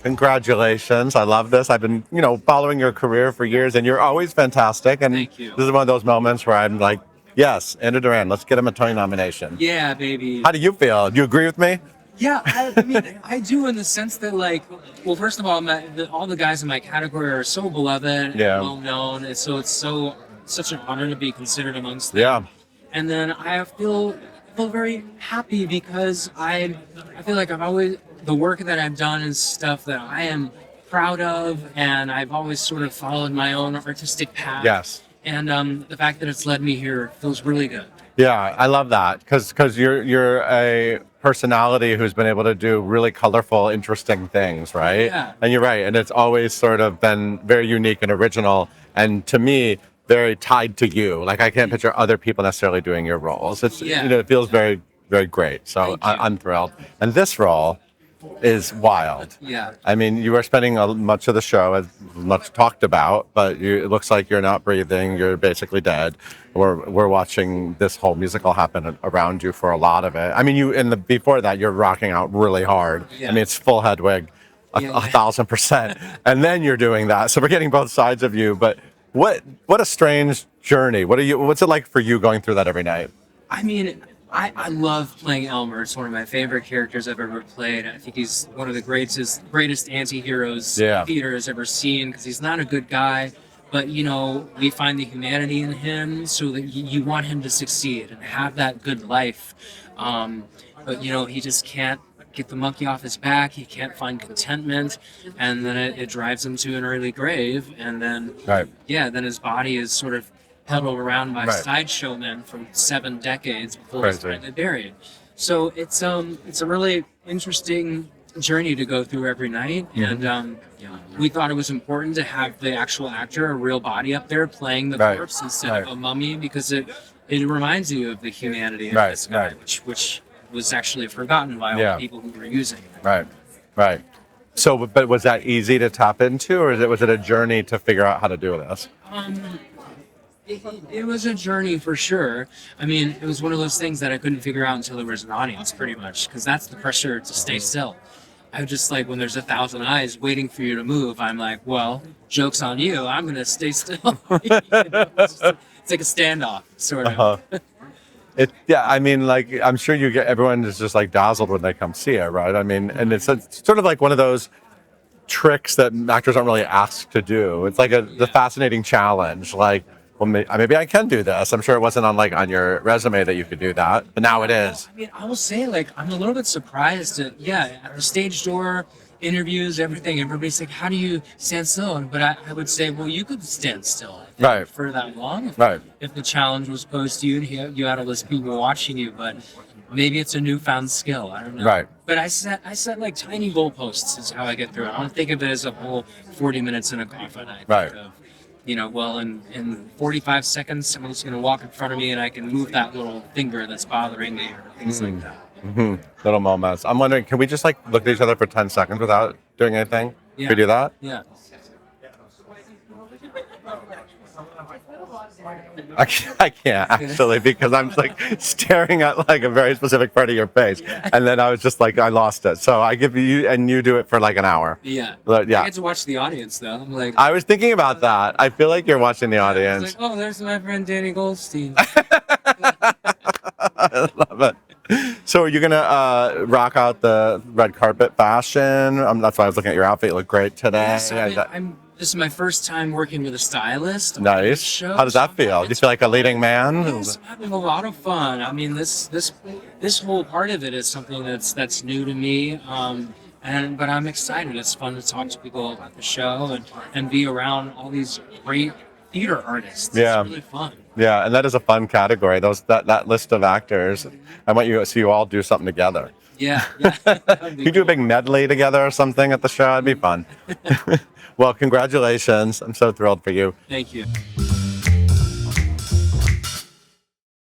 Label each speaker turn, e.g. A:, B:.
A: Congratulations. I love this. I've been, following your career for years, and you're always fantastic. And
B: Thank you.
A: this is one of those moments where I'm like, yes, Andrew Durand, let's get him a Tony nomination.
B: Yeah, baby.
A: How do you feel? Do you agree with me?
B: Yeah, I mean, I do in the sense that, like, well, first of all, all the guys in my category are so beloved,
A: Yeah.
B: and well known, and so it's such an honor to be considered amongst them.
A: Yeah.
B: And then I feel very happy because I feel like I've always, the work that I've done is stuff that I am proud of, and I've always sort of followed my own artistic path.
A: Yes.
B: And the fact that it's led me here feels really good.
A: Yeah, I love that because you're a personality who's been able to do really colorful, interesting things, right?
B: Yeah.
A: And you're right, and it's always sort of been very unique and original, and to me, very tied to you. Like I can't picture other people necessarily doing your roles. It's it feels very, very great. So I'm thrilled. And this role is wild.
B: Yeah.
A: I mean, you are spending much of the show, as much talked about, but it looks like you're not breathing. You're basically dead. We're watching this whole musical happen around you for a lot of it. I mean, before that, you're rocking out really hard.
B: Yeah.
A: I mean, it's full head wig, a 1,000%, and then you're doing that. So we're getting both sides of you. But what a strange journey. What's it like for you going through that every night?
B: I mean, I love playing Elmer. It's one of my favorite characters I've ever played. I think he's one of the greatest anti-heroes theater has ever seen, because he's not a good guy, but we find the humanity in him, so that you want him to succeed and have that good life. But he just can't get the monkey off his back. He can't find contentment, and then it drives him to an early grave, and then then his body is sort of pedaled around by sideshow men from 7 decades before he's finally buried. So it's a really interesting journey to go through every night, and we thought it was important to have the actual actor, a real body up there playing the corpse instead of a mummy, because it reminds you of the humanity of this guy, which was actually forgotten by all the people who were using it.
A: Right. So, but was that easy to tap into, or was it a journey to figure out how to do this?
B: It was a journey for sure. I mean, it was one of those things that I couldn't figure out until there was an audience, pretty much, because that's the pressure to stay still. I just like, when there's 1,000 eyes waiting for you to move, I'm like, well, joke's on you. I'm going to stay still. It's like a standoff, sort of.
A: I mean, like, I'm sure everyone is just like dazzled when they come see it, right? I mean, and it's sort of like one of those tricks that actors aren't really asked to do. It's like the fascinating challenge, like, well, maybe I can do this. I'm sure it wasn't on your resume that you could do that, but now it is.
B: I mean, I will say, like, I'm a little bit surprised at the stage door, interviews, everything. Everybody's like, how do you stand still? But I would say, well, you could stand still for that long. If the challenge was posed to you and you had all those people watching you, but maybe it's a newfound skill. I don't know. But I set like tiny goalposts is how I get through it. I don't think of it as a whole 40 minutes in a coffin. I think of, in 45 seconds, someone's going to walk in front of me and I can move that little finger that's bothering me, or things like that.
A: Little moments. I'm wondering, can we just like look at each other for 10 seconds without doing anything?
B: Yeah.
A: Can we do that?
B: Yeah.
A: I can't actually, because I'm like staring at like a very specific part of your face, and then I was just like, I lost it. So I give you, and you do it for like an hour.
B: Yeah.
A: I
B: get to watch the audience though. I'm like,
A: I was thinking about that. I feel like you're watching the audience.
B: Like, oh, there's my friend Danny Goldstein.
A: I love it. So are you gonna rock out the red carpet fashion? That's why I was looking at your outfit. You look great today.
B: This is my first time working with a stylist.
A: Nice. How does that feel? Do you feel like a leading man?
B: Yes, I'm having a lot of fun. I mean, this whole part of it is something that's new to me. But I'm excited. It's fun to talk to people about the show and be around all these great theater artists.
A: Yeah.
B: It's really fun.
A: Yeah, and that is a fun category. That list of actors. I want you to see you all do something together.
B: Yeah.
A: You do a big medley together or something at the show. It'd be fun. Well, congratulations. I'm so thrilled for you.
B: Thank you.